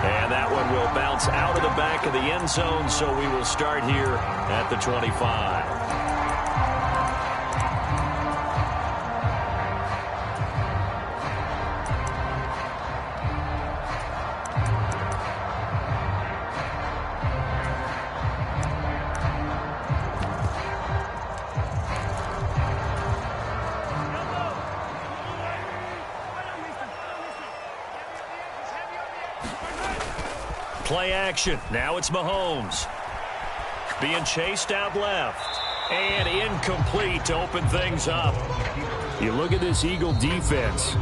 And that one will bounce out of the back of the end zone, so we will start here at the 25. Play action. Now it's Mahomes. Being chased out left. And incomplete to open things up. You look at this Eagle defense.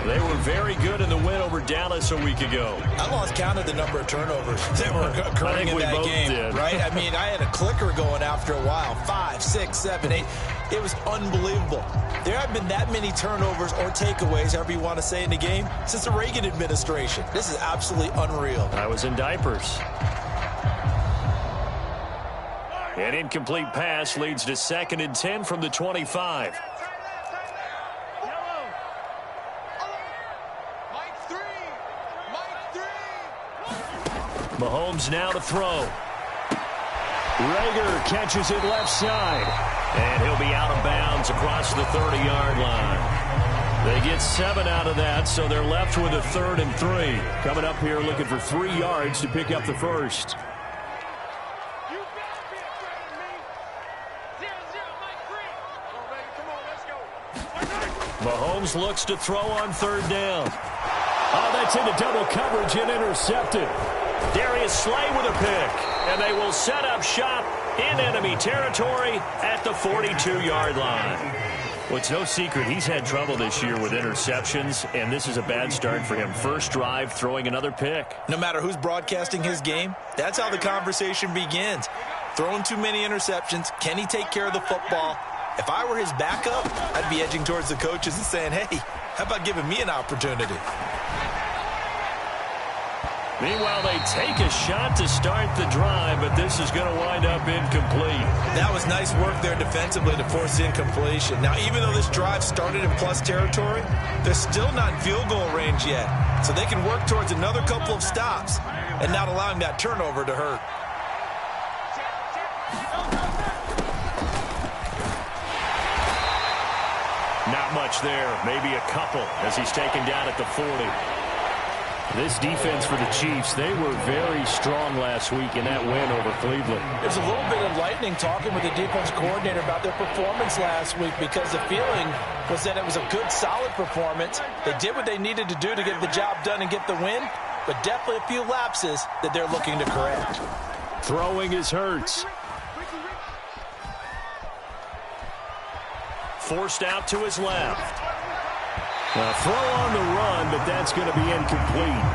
They were very good in the win over Dallas a week ago. I lost count of the number of turnovers that were occurring in that game. Right? I mean, I had a clicker going after a while. 5, 6, 7, 8. It was unbelievable. There have been that many turnovers or takeaways, however you want to say, in the game since the Reagan administration. This is absolutely unreal. I was in diapers. An incomplete pass leads to 2nd and 10 from the 25. Mahomes now to throw. Rager catches it left side. And he'll be out of bounds across the 30-yard line. They get 7 out of that, so they're left with a 3rd and 3. Coming up here looking for 3 yards to pick up the first. Mahomes looks to throw on 3rd down. Oh, that's into double coverage and intercepted. Darius Slay with a pick. And they will set up shop in enemy territory at the 42-yard line. Well, it's no secret he's had trouble this year with interceptions, and this is a bad start for him. First drive, throwing another pick. No matter who's broadcasting his game, that's how the conversation begins. Throwing too many interceptions. Can he take care of the football? If I were his backup, I'd be edging towards the coaches and saying, hey, how about giving me an opportunity? Meanwhile, they take a shot to start the drive, but this is going to wind up incomplete. That was nice work there defensively to force incompletion. Now, even though this drive started in plus territory, they're still not in field goal range yet. So they can work towards another couple of stops and not allowing that turnover to hurt. Not much there, maybe a couple as he's taken down at the 40. This defense for the Chiefs, they were very strong last week in that win over Cleveland. There's a little bit of lightning talking with the defense coordinator about their performance last week because the feeling was that it was a good, solid performance. They did what they needed to do to get the job done and get the win, but definitely a few lapses that they're looking to correct. Throwing is Hurts. Forced out to his left. A throw on the run, but that's going to be incomplete.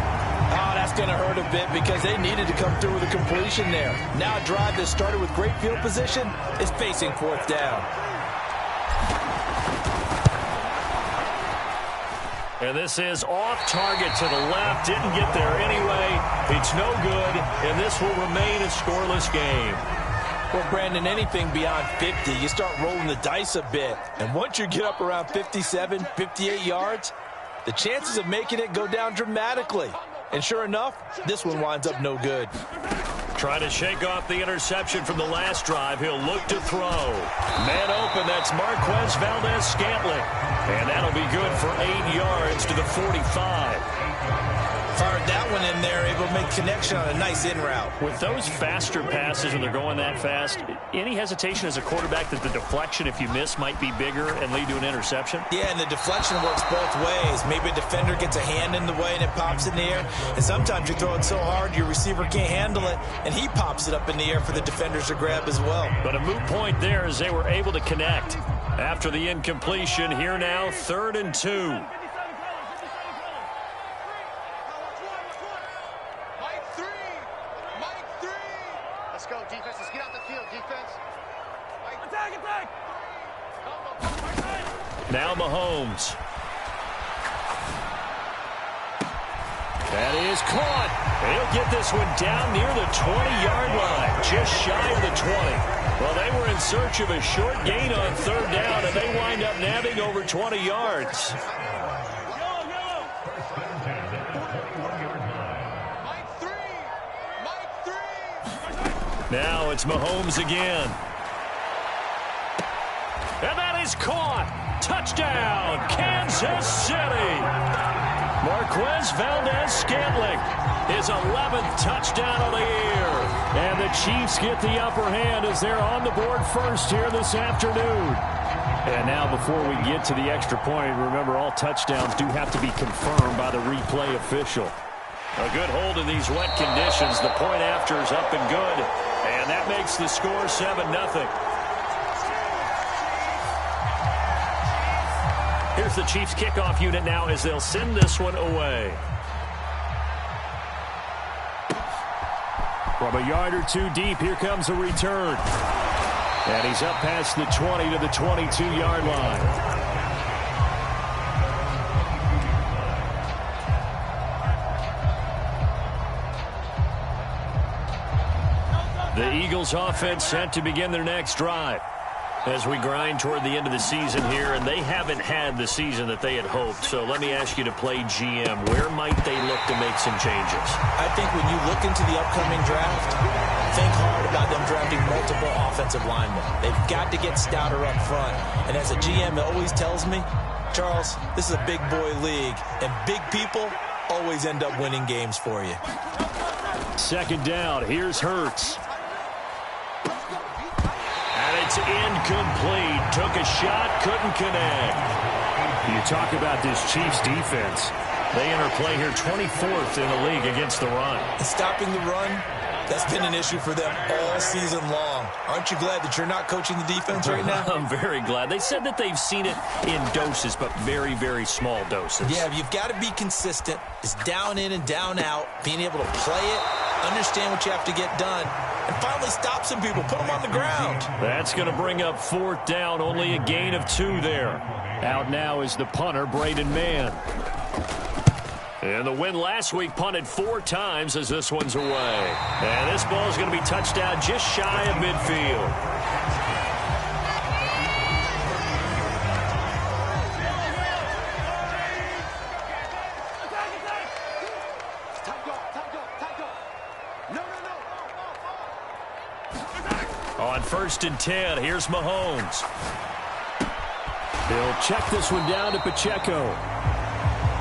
Oh, that's going to hurt a bit because they needed to come through with a completion there. Now a drive that started with great field position is facing 4th down. And this is off target to the left. Didn't get there anyway. It's no good, and this will remain a scoreless game. Well, Brandon, anything beyond 50, you start rolling the dice a bit. And once you get up around 57, 58 yards, the chances of making it go down dramatically. And sure enough, this one winds up no good. Trying to shake off the interception from the last drive. He'll look to throw. Man open, that's Marquez Valdez-Scantling. And that'll be good for 8 yards to the 45. Fired that one in there, able to make connection on a nice in route. With those faster passes when they're going that fast, any hesitation as a quarterback that the deflection, if you miss, might be bigger and lead to an interception? Yeah, and the deflection works both ways. Maybe a defender gets a hand in the way and it pops in the air. And sometimes you throw it so hard your receiver can't handle it, and he pops it up in the air for the defenders to grab as well. But a moot point there as they were able to connect. After the incompletion, here now, 3rd and 2. Now Mahomes. That is caught. And he'll get this one down near the 20-yard line, just shy of the 20. Well, they were in search of a short gain on 3rd down, and they wind up nabbing over 20 yards. Now it's Mahomes again. And that is caught. Touchdown, Kansas City. Marquez Valdez-Scantling, his 11th touchdown of the year. And the Chiefs get the upper hand as they're on the board first here this afternoon. And now before we get to the extra point, remember all touchdowns do have to be confirmed by the replay official. A good hold in these wet conditions. The point after is up and good. And that makes the score 7-0. Here's the Chiefs kickoff unit now as they'll send this one away. From a yard or two deep, here comes a return. And he's up past the 20 to the 22-yard line. The Eagles offense set to begin their next drive as we grind toward the end of the season here, and they haven't had the season that they had hoped. So let me ask you to play GM. Where might they look to make some changes? I think when you look into the upcoming draft, think hard about them drafting multiple offensive linemen. They've got to get stouter up front. And as a GM, it always tells me, Charles, this is a big boy league, and big people always end up winning games for you. Second down, here's Hurts. It's incomplete. Took a shot, couldn't connect. You talk about this Chiefs defense. They enter play here 24th in the league against the run. And stopping the run, that's been an issue for them all season long. Aren't you glad that you're not coaching the defense right now? I'm very glad. They said that they've seen it in doses, but very, very small doses. Yeah, you've got to be consistent. It's down in and down out, being able to play it, understand what you have to get done, and finally stop some people, put them on the ground. That's going to bring up fourth down, only a gain of 2 there. Out now is the punter, Braden Mann. And the win last week punted 4 times as this one's away. And this ball is going to be touched down just shy of midfield. On 1st and 10, here's Mahomes. He'll check this one down to Pacheco.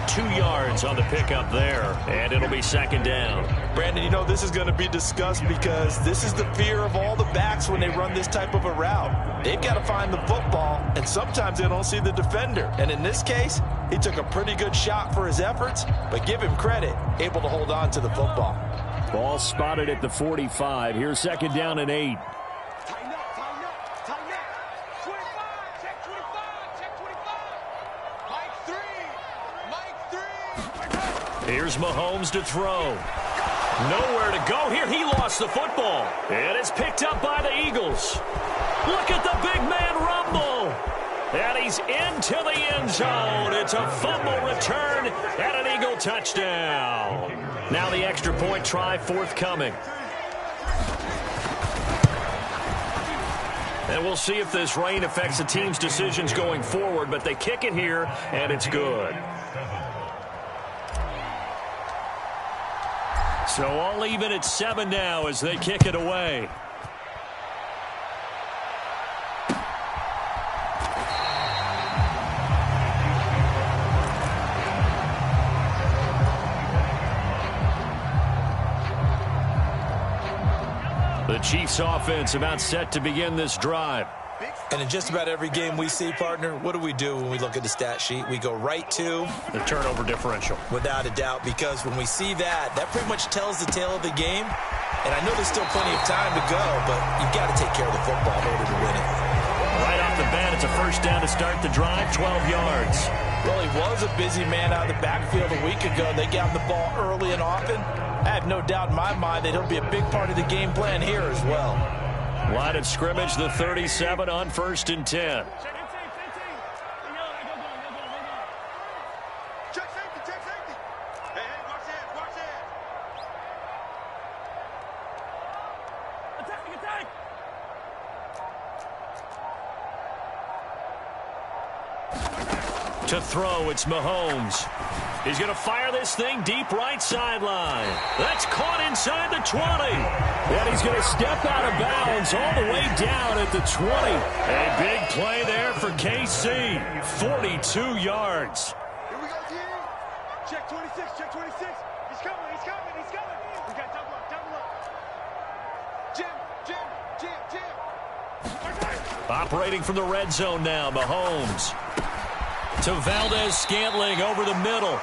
2 yards on the pickup there, and it'll be second down. Brandon, you know this is going to be discussed because this is the fear of all the backs when they run this type of a route. They've got to find the football, and sometimes they don't see the defender. And in this case, he took a pretty good shot for his efforts, but give him credit, able to hold on to the football. Ball spotted at the 45. Here's second down and 8. Here's Mahomes to throw. Nowhere to go here. He lost the football. And it's picked up by the Eagles. Look at the big man rumble. And he's into the end zone. It's a fumble return and an Eagle touchdown. Now the extra point try forthcoming. And we'll see if this rain affects the team's decisions going forward, but they kick it here, and it's good. So all even at 7 now as they kick it away. The Chiefs offense about set to begin this drive. And in just about every game we see, partner, what do we do when we look at the stat sheet? We go right to the turnover differential. Without a doubt, because when we see that, that pretty much tells the tale of the game. And I know there's still plenty of time to go, but you've got to take care of the football in order to win it. Right off the bat, it's a first down to start the drive, 12 yards. Well, he was a busy man out of the backfield a week ago. They got him the ball early and often. I have no doubt in my mind that he'll be a big part of the game plan here as well. Line of scrimmage, the 37 on 1st and 10. To throw, it's Mahomes. He's going to fire this thing deep right sideline. That's caught inside the 20. And he's going to step out of bounds all the way down at the 20. A big play there for KC. 42 yards. Here we go, G. Check 26, check 26. He's coming, he's coming, he's coming. We got double up, double up. Jim, Jim, Jim, Jim. Operating from the red zone now, Mahomes. To Valdez-Scantling over the middle.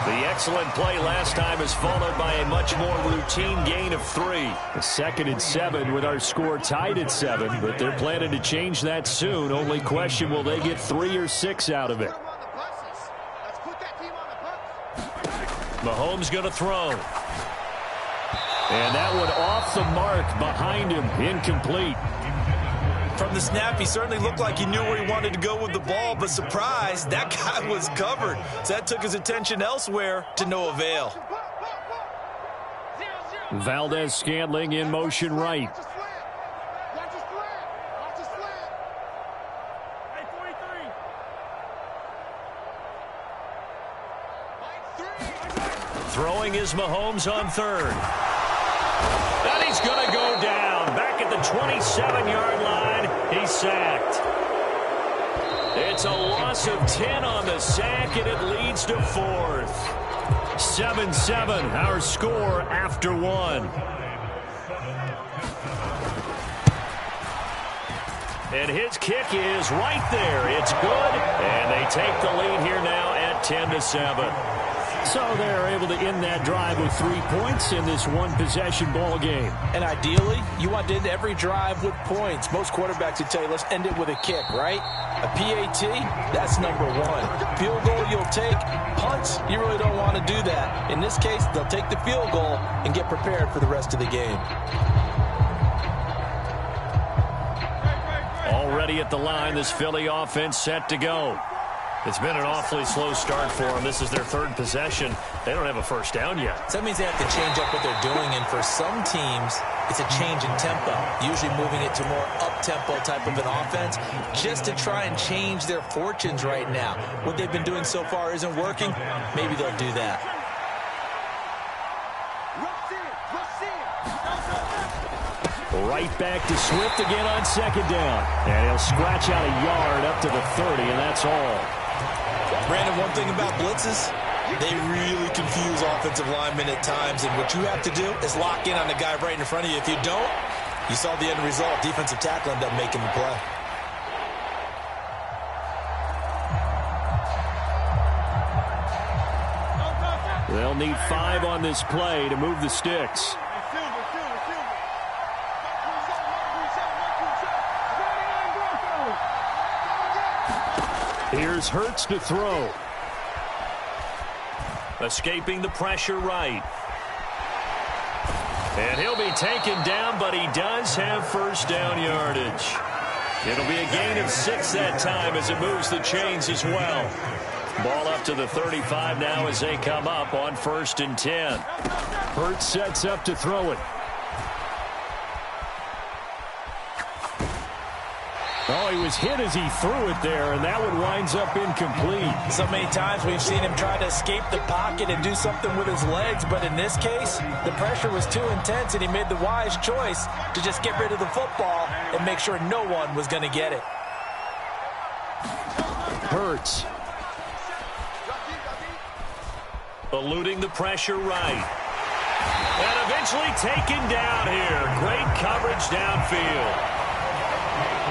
The excellent play last time is followed by a much more routine gain of 3. A 2nd and 7 with our score tied at 7, but they're planning to change that soon. Only question, will they get 3 or 6 out of it? Mahomes going to throw. And that one off the mark behind him, incomplete. From the snap, he certainly looked like he knew where he wanted to go with the ball, but surprise, that guy was covered. So that took his attention elsewhere to no avail. Valdez-Scantling in motion right. Throwing is Mahomes on 3rd. And he's going to go down. Back at the 27-yard line, he's sacked. It's a loss of 10 on the sack, and it leads to 4th. 7-7, our score after 1. And his kick is right there. It's good, and they take the lead here now at 10-7. So they're able to end that drive with 3 points in this one-possession ball game. And ideally, you want to end every drive with points. Most quarterbacks would tell you, let's end it with a kick, right? A PAT, that's number 1. Field goal you'll take. Punts, you really don't want to do that. In this case, they'll take the field goal and get prepared for the rest of the game. Already at the line, this Philly offense set to go. It's been an awfully slow start for them. This is their 3rd possession. They don't have a first down yet. So that means they have to change up what they're doing, and for some teams, it's a change in tempo, usually moving it to more up-tempo type of an offense, just to try and change their fortunes right now. What they've been doing so far isn't working. Maybe they'll do that. Right back to Swift again on 2nd down. And he'll scratch out a yard up to the 30, and that's all. Brandon, one thing about blitzes, they really confuse offensive linemen at times, and what you have to do is lock in on the guy right in front of you. If you don't, you saw the end result. Defensive tackle ended up making the play. They'll need 5 on this play to move the sticks. Here's Hurts to throw. Escaping the pressure right. And he'll be taken down, but he does have first down yardage. It'll be a gain of 6 that time as it moves the chains as well. Ball up to the 35 now as they come up on 1st and 10. Hurts sets up to throw it. Oh, he was hit as he threw it there, and that one winds up incomplete. So many times we've seen him try to escape the pocket and do something with his legs, but in this case, the pressure was too intense, and he made the wise choice to just get rid of the football and make sure no one was going to get it. Hurts. Eluding the pressure right. And eventually taken down here. Great coverage downfield.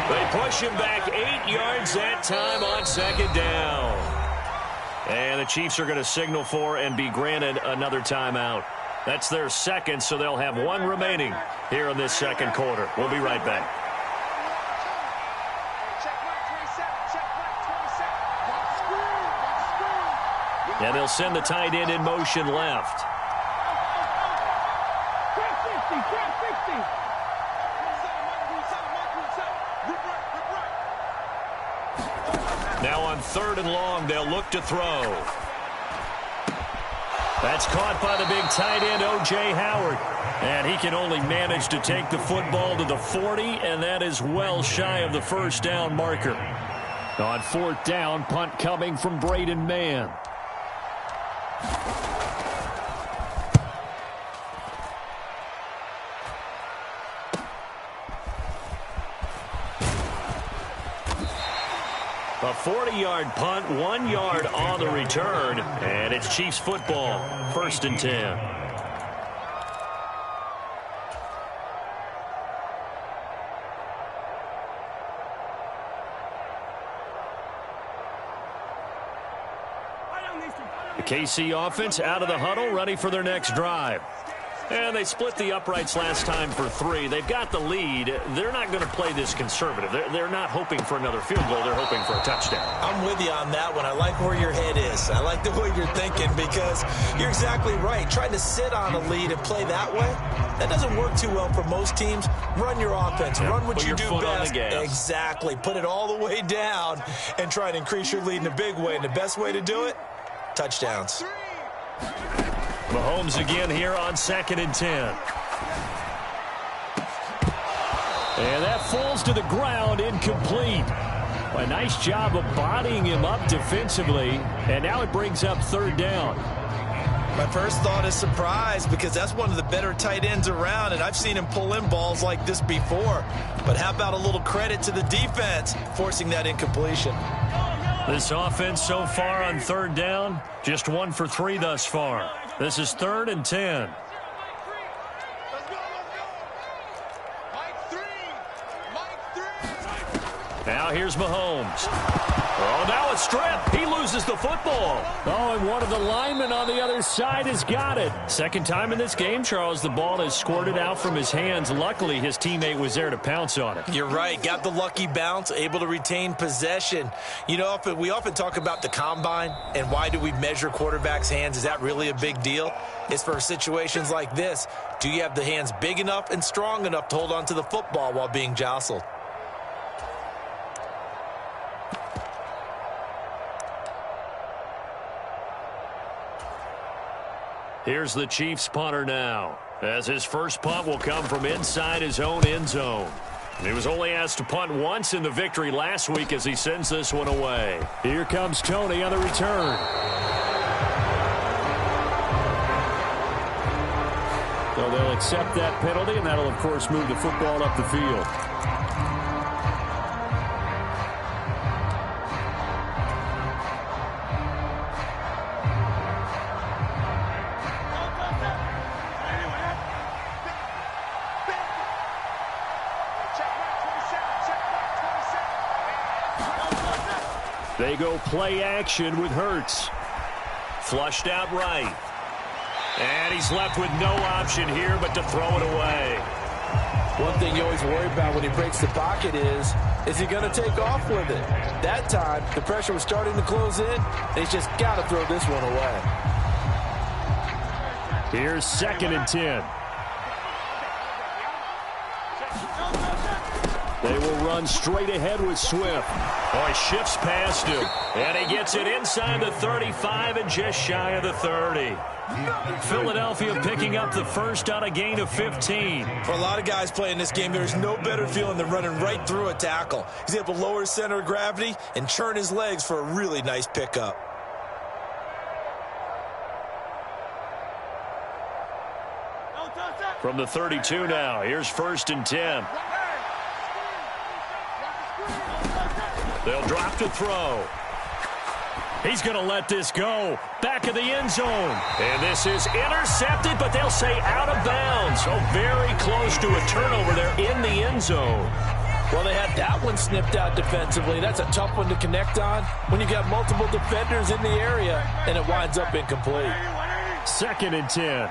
They push him back 8 yards that time on 2nd down. And the Chiefs are going to signal for and be granted another timeout. That's their 2nd, so they'll have 1 remaining here in this 2nd quarter. We'll be right back. And they'll send the tight end in motion left. Now on 3rd and long, they'll look to throw. That's caught by the big tight end, O.J. Howard. And he can only manage to take the football to the 40, and that is well shy of the first down marker. On 4th down, punt coming from Braden Mann. A 40-yard punt, 1 yard on the return, and it's Chiefs football, 1st and 10. The KC offense out of the huddle, ready for their next drive. And they split the uprights last time for 3. They've got the lead. They're not going to play this conservative. They're not hoping for another field goal. They're hoping for a touchdown. I'm with you on that one. I like where your head is. I like the way you're thinking because you're exactly right. Trying to sit on a lead and play that way, that doesn't work too well for most teams. Run your offense. Run what you do best. Exactly. Put it all the way down and try and increase your lead in a big way. And the best way to do it, touchdowns. Mahomes again here on 2nd and 10. And that falls to the ground, incomplete. A nice job of bodying him up defensively, and now it brings up 3rd down. My first thought is surprise because that's one of the better tight ends around, and I've seen him pull in balls like this before. But how about a little credit to the defense forcing that incompletion? This offense so far on 3rd down, just 1 for 3 thus far. This is 3rd and 10. Now here's Mahomes. Oh, now a strip. He loses the football. Oh, and one of the linemen on the other side has got it. Second time in this game, Charles, the ball has squirted out from his hands. Luckily, his teammate was there to pounce on it. You're right. Got the lucky bounce, able to retain possession. You know, we often talk about the combine and why do we measure quarterbacks' hands. Is that really a big deal? It's for situations like this. Do you have the hands big enough and strong enough to hold on to the football while being jostled? Here's the Chiefs punter now, as his first punt will come from inside his own end zone. He was only asked to punt once in the victory last week as he sends this one away. Here comes Tony on the return. So they'll accept that penalty, and that'll, of course, move the football up the field. They go play action with Hurts. Flushed out right. And he's left with no option here but to throw it away. One thing you always worry about when he breaks the pocket is he going to take off with it? That time, the pressure was starting to close in, and he's just got to throw this one away. Here's 2nd and 10. They will run straight ahead with Swift. Oh, he shifts past him. And he gets it inside the 35 and just shy of the 30. Philadelphia picking up the first on a gain of 15. For a lot of guys playing this game, there's no better feeling than running right through a tackle. He's able to lower his center of gravity and churn his legs for a really nice pickup. From the 32 now, here's 1st and 10. They'll drop to throw. He's going to let this go. Back of the end zone. And this is intercepted, but they'll say out of bounds. So very close to a turnover there in the end zone. Well, they had that one snipped out defensively. That's a tough one to connect on when you got multiple defenders in the area, and it winds up incomplete. 2nd and 10.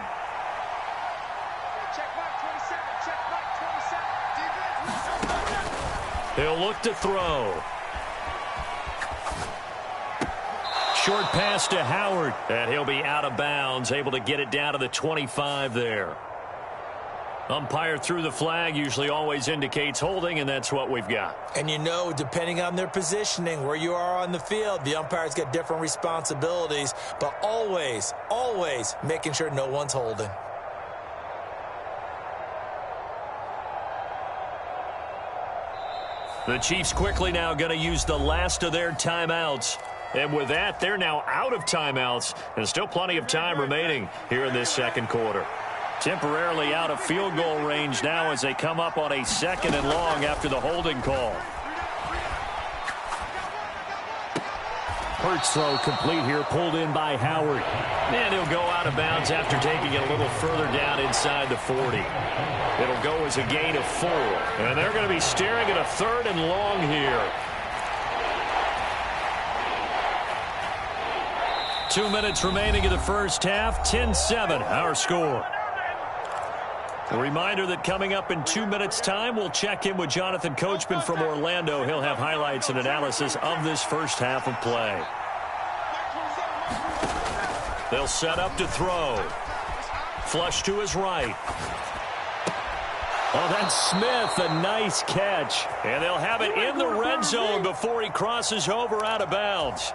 He'll look to throw. Short pass to Howard, and he'll be out of bounds, able to get it down to the 25 there. Umpire threw the flag, usually always indicates holding, and that's what we've got. And you know, depending on their positioning, where you are on the field, the umpire's got different responsibilities, but always, always making sure no one's holding. The Chiefs quickly now going to use the last of their timeouts. And with that, they're now out of timeouts, and still plenty of time remaining here in this second quarter. Temporarily out of field goal range now as they come up on a 2nd and long after the holding call. Hurts throw complete here, pulled in by Howard. And he'll go out of bounds after taking it a little further down inside the 40. It'll go as a gain of 4. And they're going to be staring at a 3rd and long here. 2 minutes remaining in the first half, 10-7, our score. A reminder that coming up in 2 minutes' time, we'll check in with Jonathan Coachman from Orlando. He'll have highlights and analysis of this first half of play. They'll set up to throw. Flush to his right. Oh, that's Smith, a nice catch. And they'll have it in the red zone before he crosses over out of bounds.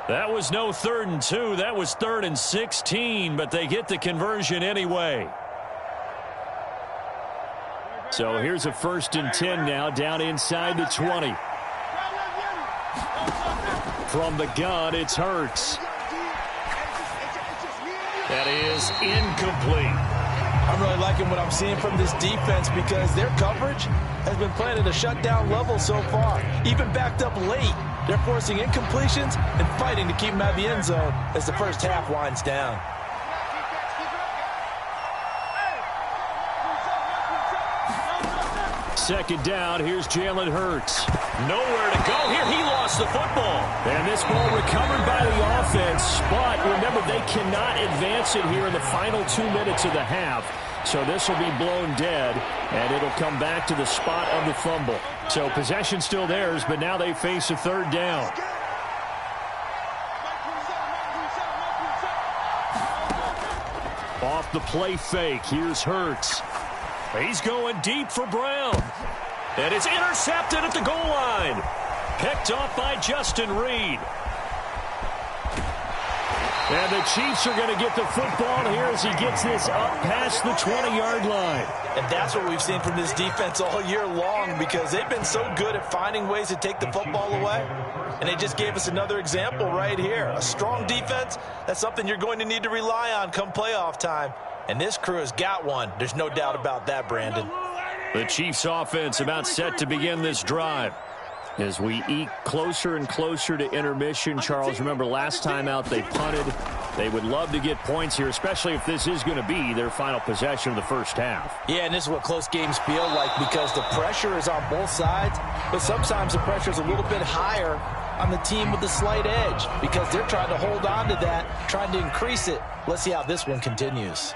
That was no 3rd and 2. That was 3rd and 16, but they get the conversion anyway. So here's a 1st and 10 now, down inside the 20. From the gun, it's Hurts. That is incomplete. I'm really liking what I'm seeing from this defense because their coverage has been playing at a shutdown level so far. Even backed up late, they're forcing incompletions and fighting to keep them out of the end zone as the first half winds down. Second down, here's Jalen Hurts. Nowhere to go here. He lost the football. And this ball recovered by the offense. But remember, they cannot advance it here in the final 2 minutes of the half. So this will be blown dead, and it'll come back to the spot of the fumble. So possession still theirs, but now they face a 3rd down. Off the play fake, here's Hurts. He's going deep for Brown. And it's intercepted at the goal line. Picked off by Justin Reed. And the Chiefs are going to get the football here as he gets this up past the 20-yard line. And that's what we've seen from this defense all year long because they've been so good at finding ways to take the football away. And they just gave us another example right here. A strong defense, that's something you're going to need to rely on come playoff time. And this crew has got one. There's no doubt about that, Brandon. The Chiefs offense about set to begin this drive. As we eke closer and closer to intermission, Charles, remember last time out they punted. They would love to get points here, especially if this is going to be their final possession of the first half. Yeah, and this is what close games feel like because the pressure is on both sides, but sometimes the pressure is a little bit higher on the team with the slight edge because they're trying to hold on to that, trying to increase it. Let's see how this one continues.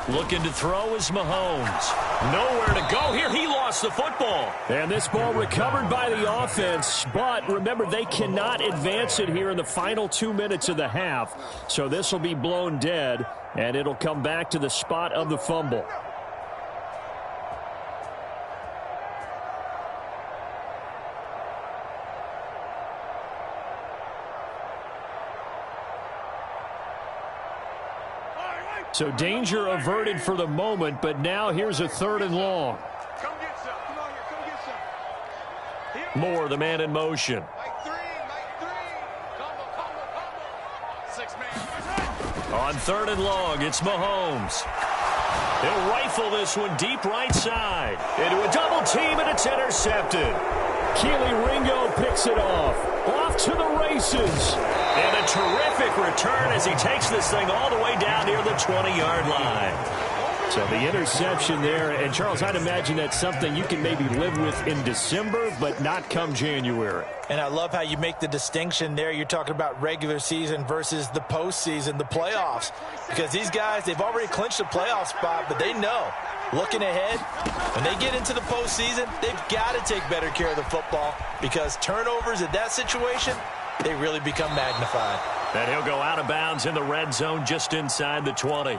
Looking to throw is Mahomes. Nowhere to go here. He lost the football. And this ball recovered by the offense. But remember, they cannot advance it here in the final 2 minutes of the half. So this will be blown dead, and it'll come back to the spot of the fumble. So danger averted for the moment, but now here's a 3rd and long. Come get some. Come on here. Come get some. Moore, the man in motion. Mike three. Combo. 6 man. On 3rd and long, it's Mahomes. He'll rifle this one deep right side. Into a double team, and it's intercepted. Keely Ringo picks it off. Off to the races. And a terrific return as he takes this thing all the way down near the 20-yard line. So the interception there, and Charles, I'd imagine that's something you can maybe live with in December, but not come January. And I love how you make the distinction there. You're talking about regular season versus the postseason, the playoffs. Because these guys, they've already clinched a playoff spot, but they know, looking ahead, when they get into the postseason, they've got to take better care of the football because turnovers in that situation, they really become magnified. And he'll go out of bounds in the red zone just inside the 20.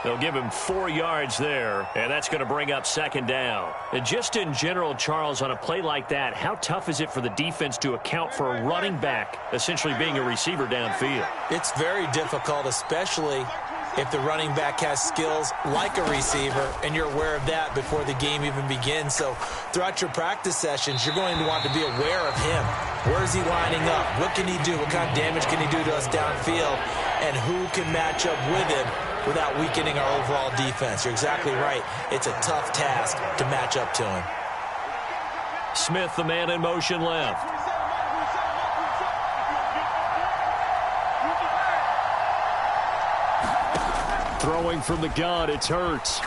They'll give him 4 yards there, and that's going to bring up 2nd down. And just in general, Charles, on a play like that, how tough is it for the defense to account for a running back essentially being a receiver downfield? It's very difficult, especially if the running back has skills like a receiver, and you're aware of that before the game even begins. So throughout your practice sessions, you're going to want to be aware of him. Where is he lining up? What can he do? What kind of damage can he do to us downfield? And who can match up with him without weakening our overall defense? You're exactly right. It's a tough task to match up to him. Smith, the man in motion left. Throwing from the gun, it's Hurts.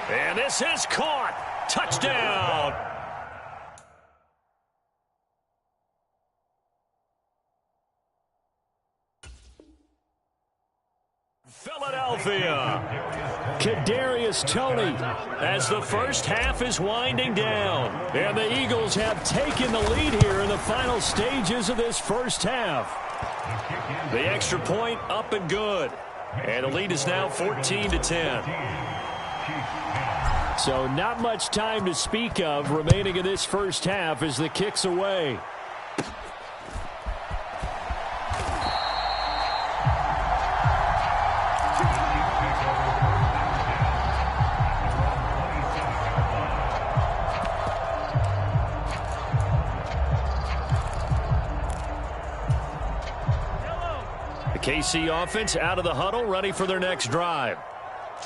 And this is caught. Touchdown. Philadelphia. Kadarius Toney as the first half is winding down. And the Eagles have taken the lead here in the final stages of this first half. The extra point up and good. And the lead is now 14-10. So not much time to speak of remaining in this first half as the kick's away. KC offense out of the huddle, ready for their next drive.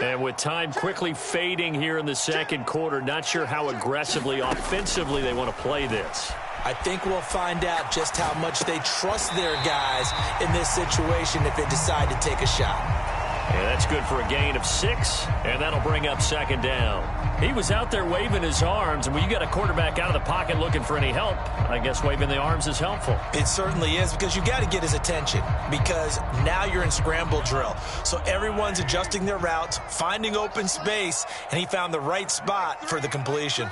And with time quickly fading here in the second quarter, not sure how aggressively, offensively they want to play this. I think we'll find out just how much they trust their guys in this situation if they decide to take a shot. And that's good for a gain of 6, and that'll bring up second down. He was out there waving his arms, and when you got a quarterback out of the pocket looking for any help, I guess waving the arms is helpful. It certainly is, because you got to get his attention, because now you're in scramble drill. So everyone's adjusting their routes, finding open space, and he found the right spot for the completion.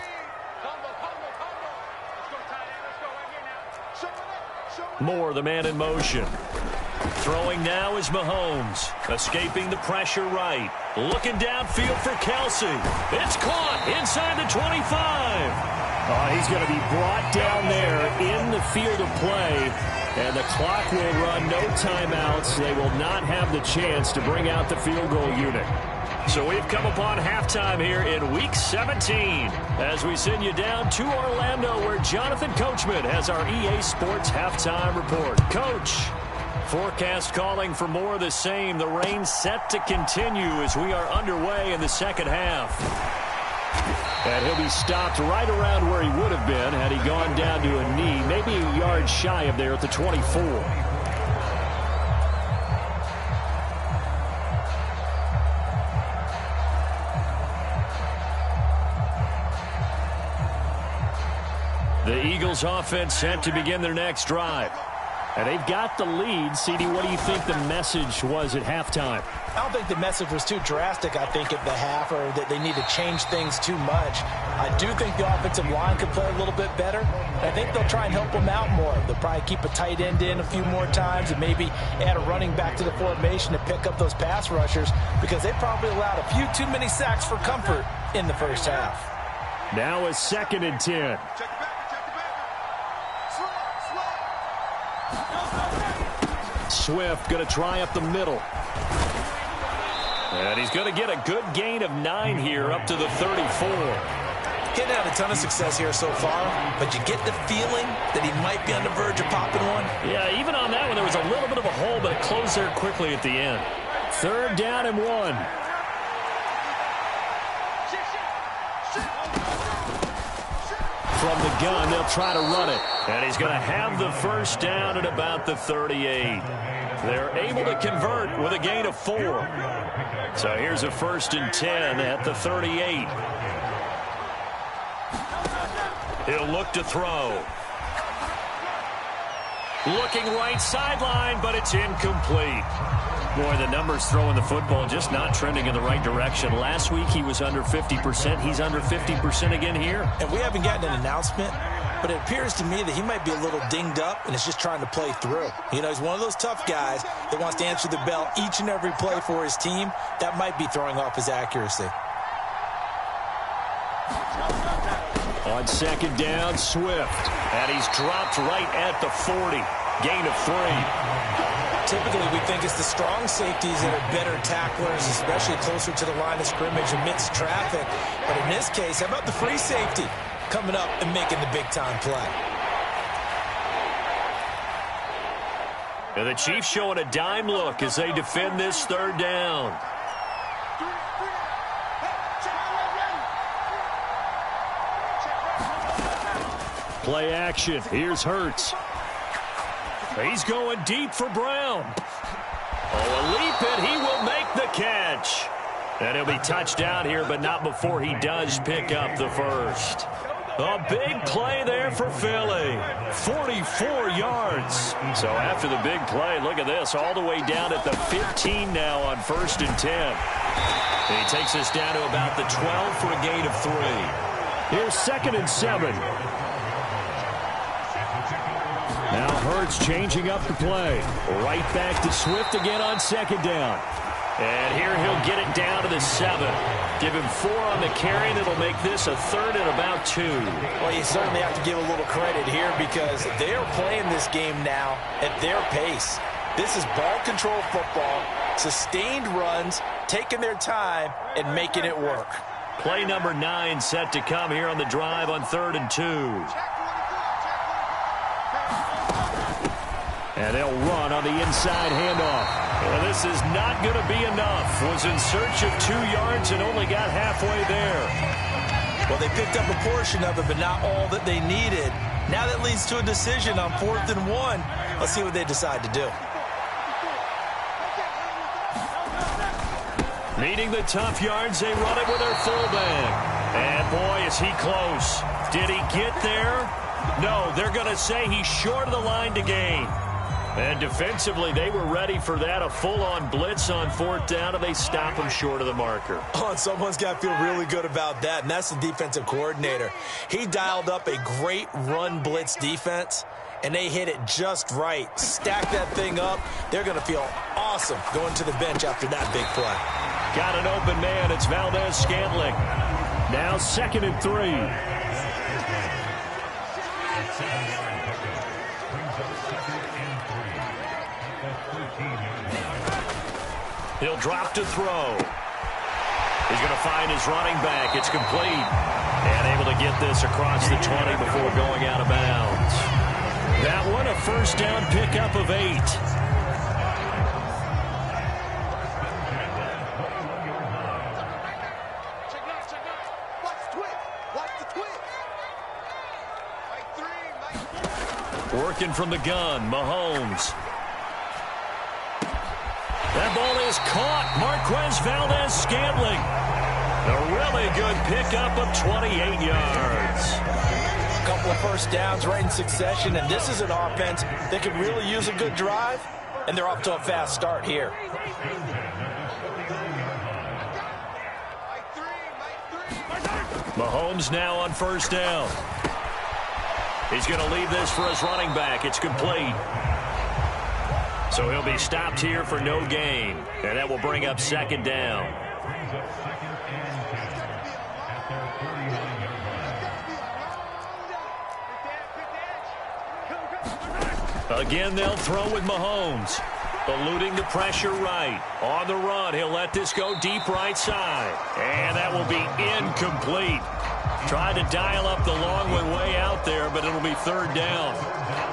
Moore, the man in motion. Throwing now is Mahomes. Escaping the pressure right. Looking downfield for Kelsey. It's caught inside the 25. He's going to be brought down there in the field of play. And the clock will run, no timeouts. They will not have the chance to bring out the field goal unit. So we've come upon halftime here in Week 17 as we send you down to Orlando where Jonathan Coachman has our EA Sports Halftime Report. Coach, forecast calling for more of the same. The rain set to continue as we are underway in the second half. And he'll be stopped right around where he would have been had he gone down to a knee, maybe a yard shy of there at the 24. The Eagles offense set to begin their next drive. And they've got the lead. CD, what do you think the message was at halftime? I don't think the message was too drastic, I think, at the half, or that they need to change things too much. I do think the offensive line could play a little bit better. I think they'll try and help them out more. They'll probably keep a tight end in a few more times and maybe add a running back to the formation to pick up those pass rushers, because they probably allowed a few too many sacks for comfort in the first half. Now a 2nd and 10. Swift going to try up the middle. And he's going to get a good gain of 9 here up to the 34. Getting had a ton of success here so far, but you get the feeling that he might be on the verge of popping one. Yeah, even on that one, there was a little bit of a hole, but it closed there quickly at the end. 3rd down and 1. From the gun, they'll try to run it. And he's going to have the first down at about the 38. They're able to convert with a gain of 4. So here's a 1st and 10 at the 38. He'll look to throw. Looking right sideline, but it's incomplete. Boy, the numbers throwing the football just not trending in the right direction. Last week he was under 50%. He's under 50% again here. And we haven't gotten an announcement, but it appears to me that he might be a little dinged up and is just trying to play through. You know, he's one of those tough guys that wants to answer the bell each and every play for his team. That might be throwing off his accuracy. On 2nd down, Swift. And he's dropped right at the 40. Gain of 3. Typically, we think it's the strong safeties that are better tacklers, especially closer to the line of scrimmage amidst traffic. But in this case, how about the free safety coming up and making the big-time play? And the Chiefs showing a dime look as they defend this third down. Play action. Here's Hurts. He's going deep for Brown. Oh, a leap, and he will make the catch. And he'll be touchdown here, but not before he does pick up the first. A big play there for Philly. 44 yards. So after the big play, look at this, all the way down at the 15 now on 1st and 10. And he takes us down to about the 12 for a gain of 3. Here's 2nd and 7. Now Hurts changing up the play. Right back to Swift again on 2nd down. And here he'll get it down to the 7. Give him 4 on the carry, and it'll make this a 3rd and about 2. Well, you certainly have to give a little credit here because they are playing this game now at their pace. This is ball control football, sustained runs, taking their time, and making it work. Play number 9 set to come here on the drive on 3rd and 2. And they'll run on the inside handoff. Well, this is not going to be enough. Was in search of 2 yards and only got halfway there. Well, they picked up a portion of it, but not all that they needed. Now that leads to a decision on 4th and 1. Let's see what they decide to do. Needing the tough yards, they run it with their fullback. And boy, is he close. Did he get there? No, they're going to say he's short of the line to gain. And defensively, they were ready for that, a full-on blitz on 4th down, and they stop him short of the marker. Oh, and someone's got to feel really good about that, and that's the defensive coordinator. He dialed up a great run blitz defense, and they hit it just right. Stack that thing up. They're going to feel awesome going to the bench after that big play. Got an open man. It's Valdez-Scantling. Now 2nd and 3. He'll drop to throw. He's going to find his running back. It's complete. And able to get this across the 20 before going out of bounds. That one, a 1st down pickup of 8. Working from the gun, Mahomes. That ball is caught. Marquez Valdez-Scantling. A really good pickup of 28 yards. A couple of 1st downs right in succession, and this is an offense that could really use a good drive, and they're off to a fast start here. Mahomes now on 1st down. He's going to leave this for his running back. It's complete. So he'll be stopped here for no gain. And that will bring up 2nd down. Again, they'll throw with Mahomes. Eluding the pressure right. On the run, he'll let this go deep right side. And that will be incomplete. Tried to dial up the long way out there, but it'll be 3rd down.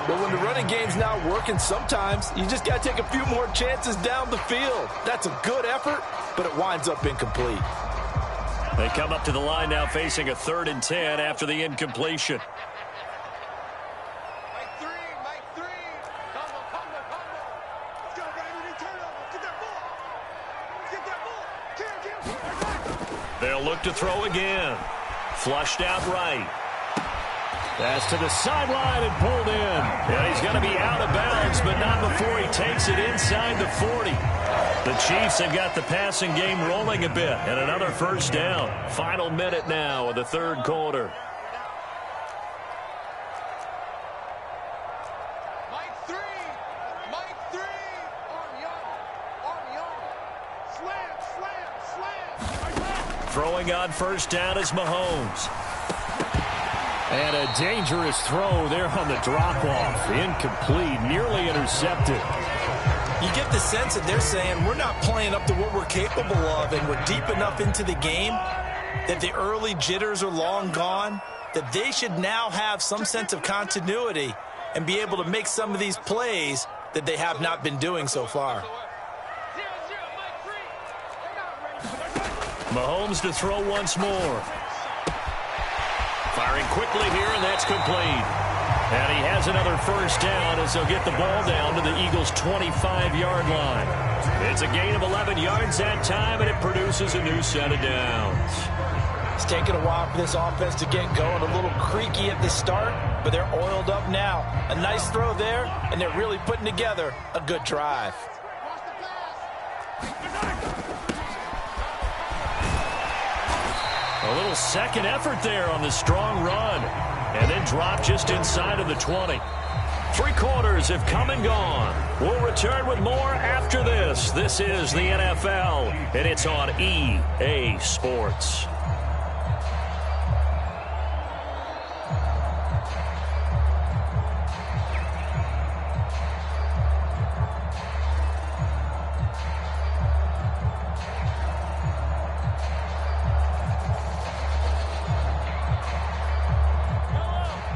But when the running game's not working, sometimes you just got to take a few more chances down the field. That's a good effort, but it winds up incomplete. They come up to the line now facing a 3rd and 10 after the incompletion. They'll look to throw again. Flushed out right. That's to the sideline and pulled in. And he's going to be out of bounds, but not before he takes it inside the 40. The Chiefs have got the passing game rolling a bit. And another 1st down. Final minute now of the 3rd quarter. Throwing on 1st down is Mahomes. And a dangerous throw there on the drop-off. Incomplete, nearly intercepted. You get the sense that they're saying we're not playing up to what we're capable of, and we're deep enough into the game that the early jitters are long gone, that they should now have some sense of continuity and be able to make some of these plays that they have not been doing so far. Mahomes to throw once more. Firing quickly here, and that's complete. And he has another first down as they'll get the ball down to the Eagles' 25-yard line. It's a gain of 11 yards that time, and it produces a new set of downs. It's taken a while for this offense to get going. A little creaky at the start, but they're oiled up now. A nice throw there, and they're really putting together a good drive. A little second effort there on the strong run. And then drop just inside of the 20. 3 quarters have come and gone. We'll return with more after this. This is the NFL, and it's on EA Sports.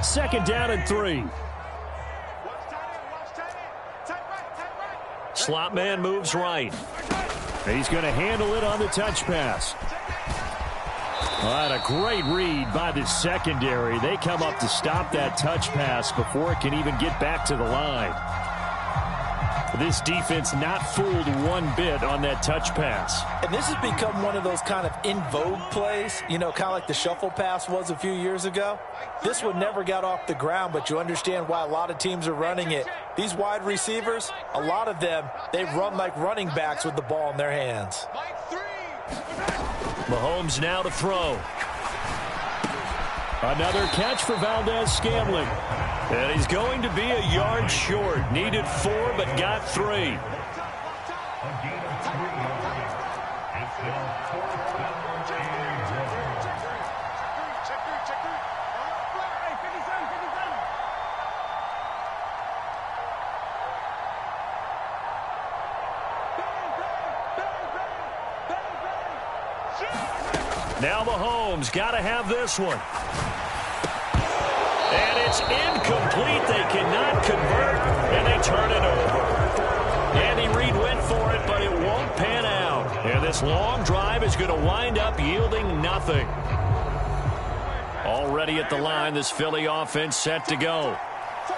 Second down and 3. Slot man moves right. He's going to handle it on the touch pass. All right, a great read by the secondary. They come up to stop that touch pass before it can even get back to the line. This defense not fooled one bit on that touch pass. And this has become one of those kind of in vogue plays, you know, kind of like the shuffle pass was a few years ago. This one never got off the ground, but you understand why a lot of teams are running it. These wide receivers, a lot of them, they run like running backs with the ball in their hands. Mahomes now to throw. Another catch for Valdez-Scantling. And he's going to be a yard short. Needed 4, but got 3. Now Mahomes got to have this one. And it's incomplete. They cannot convert, and they turn it over. Andy Reid went for it, but it won't pan out. And this long drive is going to wind up yielding nothing. Already at the line, this Philly offense set to go.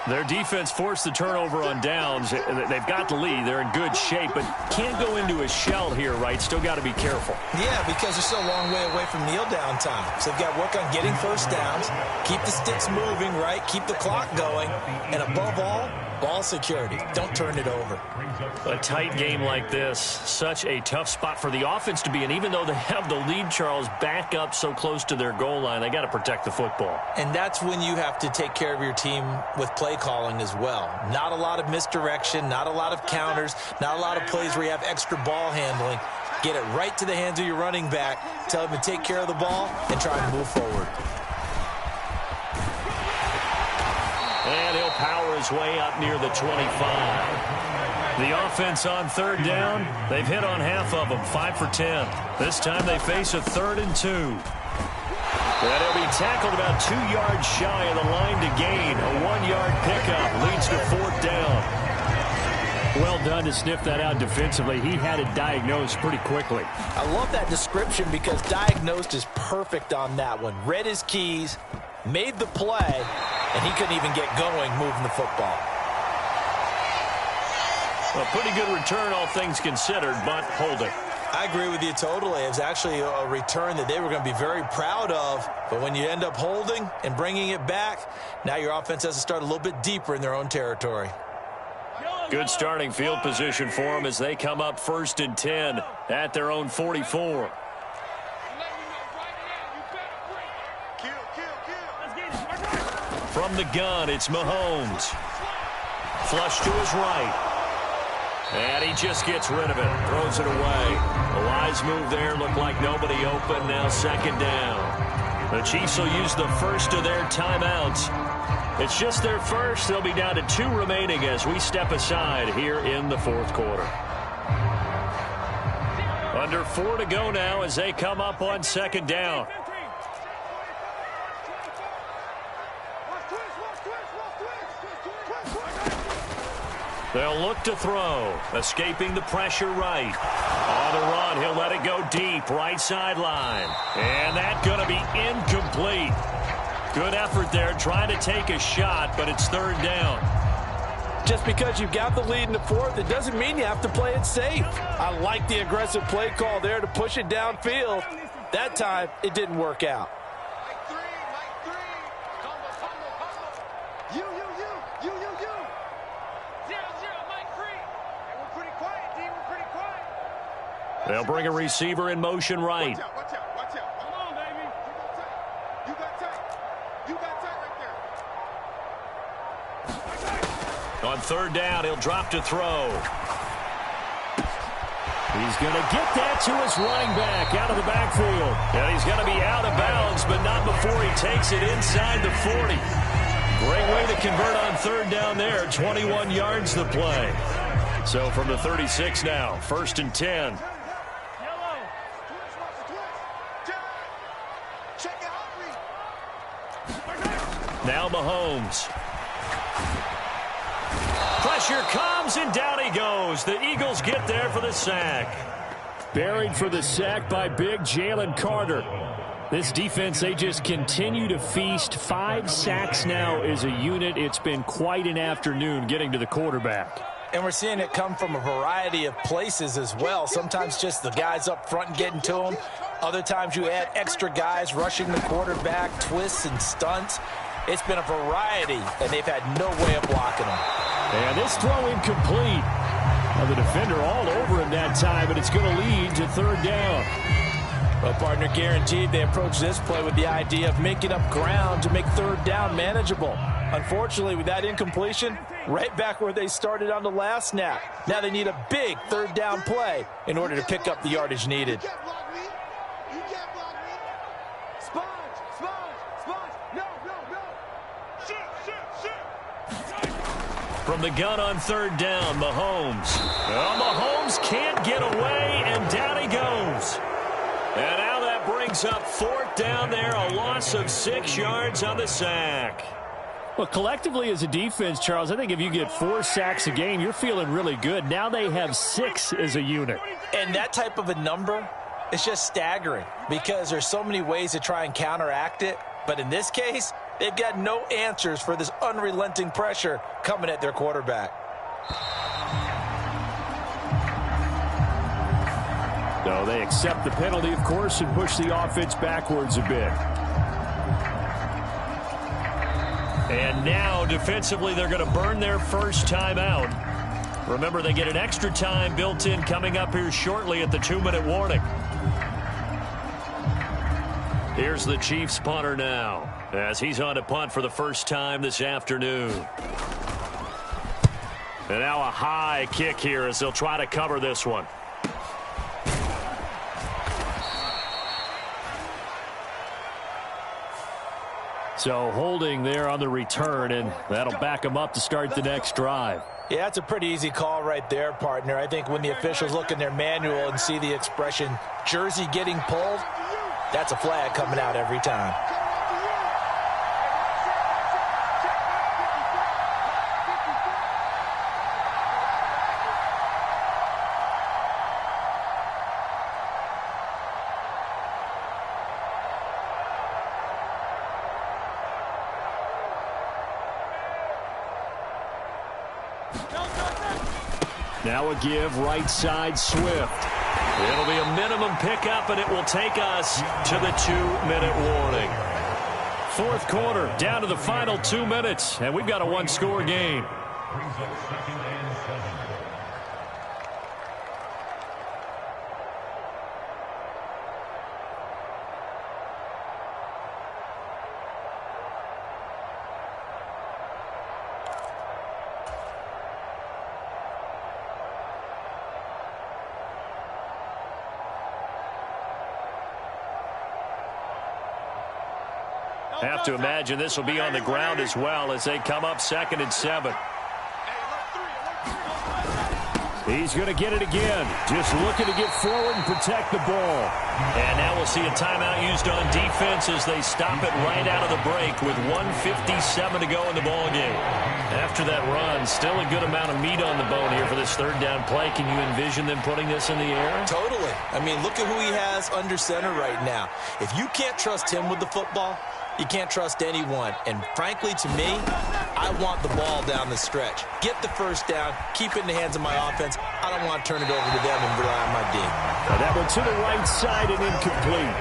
Their defense forced the turnover on downs. They've got the lead. They're in good shape, but can't go into a shell here, right? Still got to be careful. Yeah, because they're still a long way away from kneel down time. So they've got to work on getting first downs, keep the sticks moving, right? Keep the clock going. And above all, ball security. Don't turn it over. A tight game like this, such a tough spot for the offense to be in. Even though they have the lead, Charles, back up so close to their goal line, they got to protect the football. And that's when you have to take care of your team with play calling as well. Not a lot of misdirection, not a lot of counters, not a lot of plays where you have extra ball handling. Get it right to the hands of your running back, tell him to take care of the ball, and try to move forward. And he'll power his way up near the 25. The offense on third down, they've hit on half of them, 5 for 10. This time they face a 3rd and 2. And he'll be tackled about 2 yards shy of the line to gain. A 1-yard pickup leads to 4th down. Well done to sniff that out defensively. He had it diagnosed pretty quickly. I love that description because diagnosed is perfect on that one. Read his keys, made the play, and he couldn't even get going moving the football. A pretty good return, all things considered, but holding. I agree with you totally. It was actually a return that they were going to be very proud of. But when you end up holding and bringing it back, now your offense has to start a little bit deeper in their own territory. Good starting field position for them as they come up 1st and 10 at their own 44. From the gun, it's Mahomes. Flush to his right. And he just gets rid of it, throws it away. A wise move there, looked like nobody open, now 2nd down. The Chiefs will use the first of their timeouts. It's just their first. They'll be down to 2 remaining as we step aside here in the fourth quarter. Under 4 to go now as they come up on second down. They'll look to throw. Escaping the pressure right. On the run, he'll let it go deep. Right sideline. And that's going to be incomplete. Good effort there trying to take a shot, but it's third down. Just because you've got the lead in the fourth, it doesn't mean you have to play it safe. I like the aggressive play call there to push it downfield. That time, it didn't work out. They'll bring a receiver in motion right. Watch out, watch out. Come on, baby. You got tight. You got tight right there. On third down, he'll drop to throw. He's going to get that to his running back out of the backfield. And he's going to be out of bounds, but not before he takes it inside the 40. Great way to convert on third down there. 21 yards to play. So from the 36 now, 1st and 10. Now Mahomes. Pressure comes, and down he goes. The Eagles get there for the sack. Buried for the sack by big Jalen Carter. This defense, they just continue to feast. 5 sacks now as a unit. It's been quite an afternoon getting to the quarterback. And we're seeing it come from a variety of places as well. Sometimes just the guys up front and getting to them. Other times you add extra guys rushing the quarterback, twists and stunts. It's been a variety, and they've had no way of blocking them. And this throw incomplete. Well, the defender all over him that time, but it's going to lead to third down. Well, partner, guaranteed they approach this play with the idea of making up ground to make third down manageable. Unfortunately, with that incompletion, right back where they started on the last snap. Now they need a big third down play in order to pick up the yardage needed. You can't block me. You can't block me. Sponge, sponge, sponge. No, no, no. Shoot. From the gun on third down, Mahomes. Well, Mahomes can't get away, and down he goes. And now that brings up fourth down there, a loss of 6 yards on the sack. Well, collectively as a defense, Charles, I think if you get 4 sacks a game, you're feeling really good. Now they have 6 as a unit. And that type of a number is just staggering because there's so many ways to try and counteract it. But in this case, they've got no answers for this unrelenting pressure coming at their quarterback. No, they accept the penalty, of course, and push the offense backwards a bit. And now, defensively, they're going to burn their first timeout. Remember, they get an extra time built in coming up here shortly at the 2-minute warning. Here's the Chiefs punter now, as he's on to punt for the first time this afternoon. And now a high kick here as they'll try to cover this one. So holding there on the return, and that'll back them up to start the next drive. Yeah, that's a pretty easy call right there, partner. I think when the officials look in their manual and see the expression jersey getting pulled, that's a flag coming out every time. Now a give right side Swift. It'll be a minimum pickup, and it will take us to the 2-minute warning. Fourth quarter, down to the final 2 minutes, and we've got a 1-score game. Have to imagine this will be on the ground as well as they come up 2nd and 7. He's going to get it again. Just looking to get forward and protect the ball. And now we'll see a timeout used on defense as they stop it right out of the break with 1:57 to go in the ballgame. After that run, still a good amount of meat on the bone here for this 3rd down play. Can you envision them putting this in the air? Totally. I mean, look at who he has under center right now. If you can't trust him with the football, you can't trust anyone. And frankly, to me, I want the ball down the stretch. Get the 1st down, keep it in the hands of my offense. I don't want to turn it over to them and rely on my D. That one to the right side and incomplete.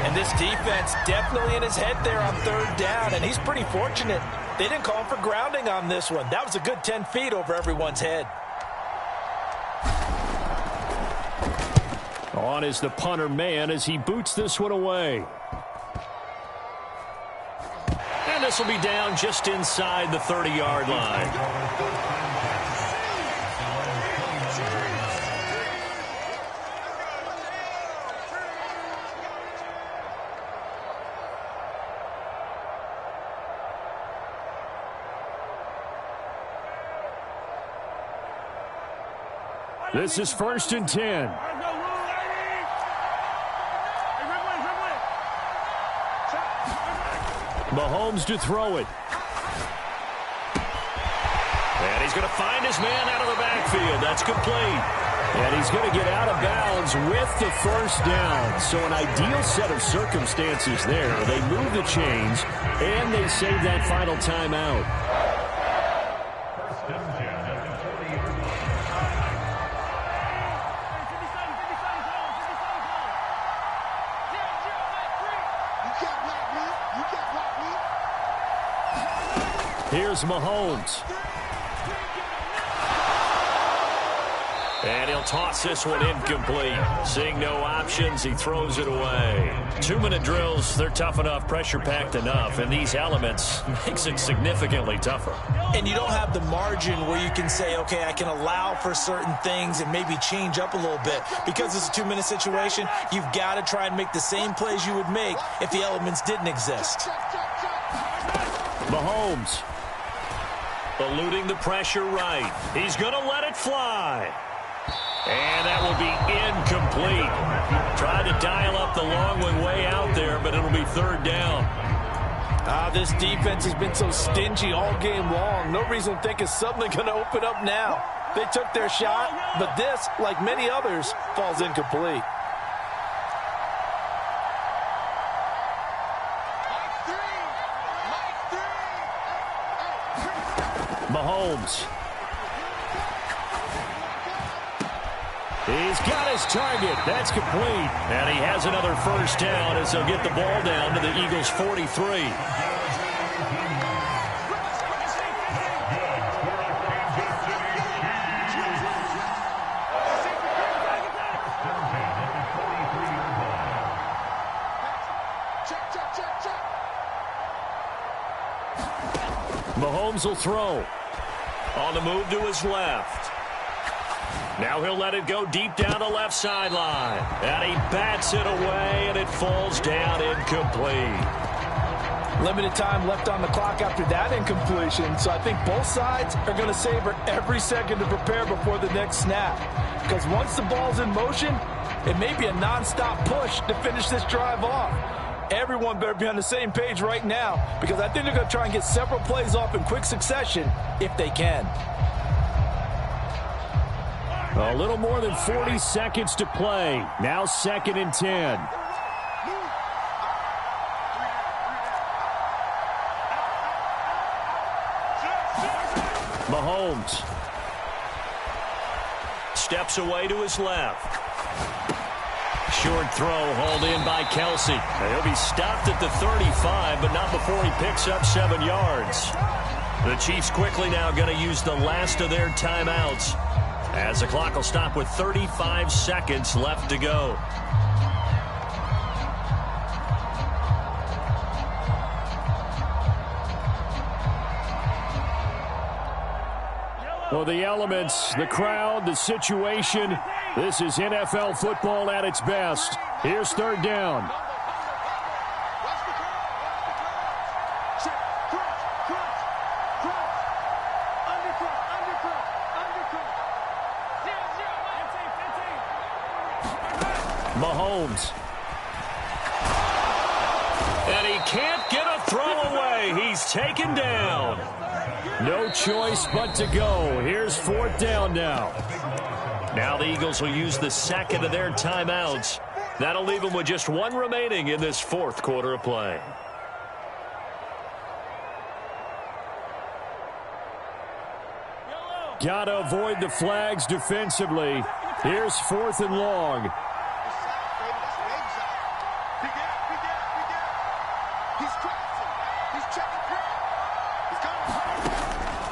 And this defense definitely in his head there on 3rd down, and he's pretty fortunate. They didn't call him for grounding on this one. That was a good 10 feet over everyone's head. On is the punter man as he boots this one away. And this will be down just inside the 30-yard line. This is 1st and 10. Mahomes to throw it. And he's going to find his man out of the backfield. That's complete. And he's going to get out of bounds with the 1st down. So an ideal set of circumstances there. They move the chains, and they save that final timeout. Here's Mahomes. And he'll toss this one incomplete. Seeing no options, he throws it away. 2-minute drills, they're tough enough, pressure-packed enough, and these elements makes it significantly tougher. And you don't have the margin where you can say, okay, I can allow for certain things and maybe change up a little bit. Because it's a 2-minute situation, you've got to try and make the same plays you would make if the elements didn't exist. Mahomes. Eluding the pressure right. He's going to let it fly. And that will be incomplete. Tried to dial up the long one way out there, but it'll be 3rd down. This defense has been so stingy all game long. No reason to think it's suddenly going to open up now. They took their shot, but this, like many others, falls incomplete. Mahomes. He's got his target. That's complete. And he has another 1st down as they'll get the ball down to the Eagles' 43. Mahomes will throw. On the move to his left. Now he'll let it go deep down the left sideline. And he bats it away, and it falls down incomplete. Limited time left on the clock after that incompletion, so I think both sides are going to savor every second to prepare before the next snap. Because once the ball's in motion, it may be a nonstop push to finish this drive off. Everyone better be on the same page right now, because I think they're going to try and get several plays off in quick succession if they can. A little more than 40 seconds to play. Now 2nd and 10. Mahomes steps away to his left. Short throw hauled in by Kelsey. He'll be stopped at the 35, but not before he picks up 7 yards. The Chiefs quickly now going to use the last of their timeouts, as the clock will stop with 35 seconds left to go. Well, the elements, the crowd, the situation, this is NFL football at its best. Here's 3rd down. Mahomes. And he can't get a throw away. He's taken down. No choice but to go. Here's 4th down now. Now the Eagles will use the second of their timeouts. That'll leave them with just 1 remaining in this 4th quarter of play. Got to avoid the flags defensively. Here's 4th and long.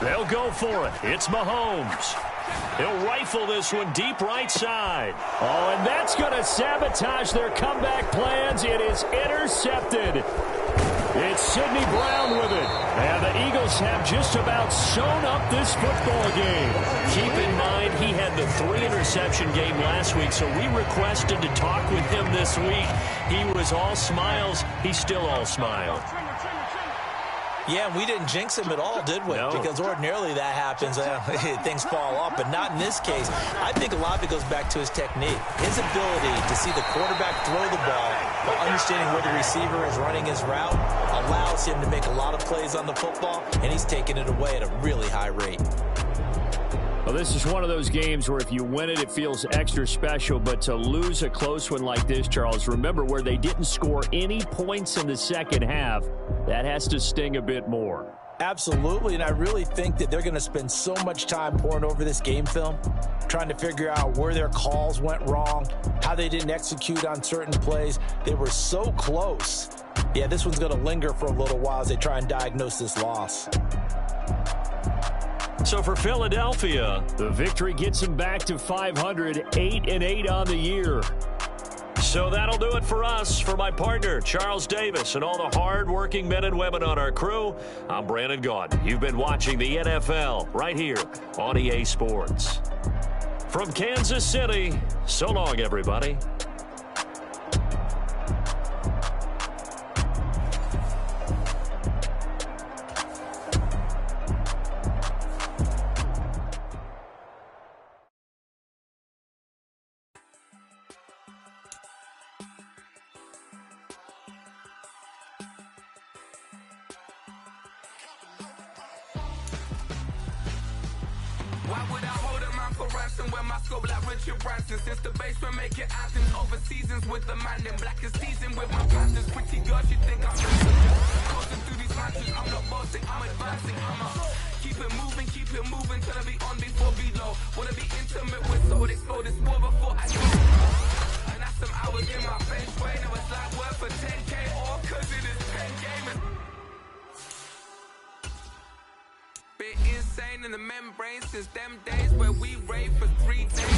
They'll go for it. It's Mahomes. He'll rifle this one deep right side. Oh, and that's going to sabotage their comeback plans. It is intercepted. It's Sidney Brown with it. And the Eagles have just about sewn up this football game. Keep in mind, he had the 3-interception game last week, so we requested to talk with him this week. He was all smiles. He's still all smiles. Yeah, we didn't jinx him at all, did we? No. Because ordinarily that happens. Things fall off, but not in this case. I think a lot of it goes back to his technique. His ability to see the quarterback throw the ball while understanding where the receiver is running his route allows him to make a lot of plays on the football, and he's taking it away at a really high rate. Well, this is one of those games where if you win it, it feels extra special. But to lose a close one like this, Charles, remember where they didn't score any points in the second half, that has to sting a bit more. Absolutely, and I really think that they're going to spend so much time poring over this game film, trying to figure out where their calls went wrong, how they didn't execute on certain plays. They were so close. Yeah, this one's going to linger for a little while as they try and diagnose this loss. So for Philadelphia, the victory gets them back to 500, 8-8 on the year. So that'll do it for us. For my partner, Charles Davis, and all the hard-working men and women on our crew, I'm Brandon Gaudin. You've been watching the NFL right here on EA Sports. From Kansas City, so long, everybody. Since the basement making anthems over seasons with the man in black is seasoned with my passions. Pretty girls, you think I'm coasting through these matches. I'm not bossing, I'm advancing. Keep it moving till I be on before below. Wanna be intimate with soul, explode this war before I go. And that's some hours in my bench way. Now it's like work for 10K all cause it is 10 gamers. Bit insane in the membrane since them days where we rave for 3 days.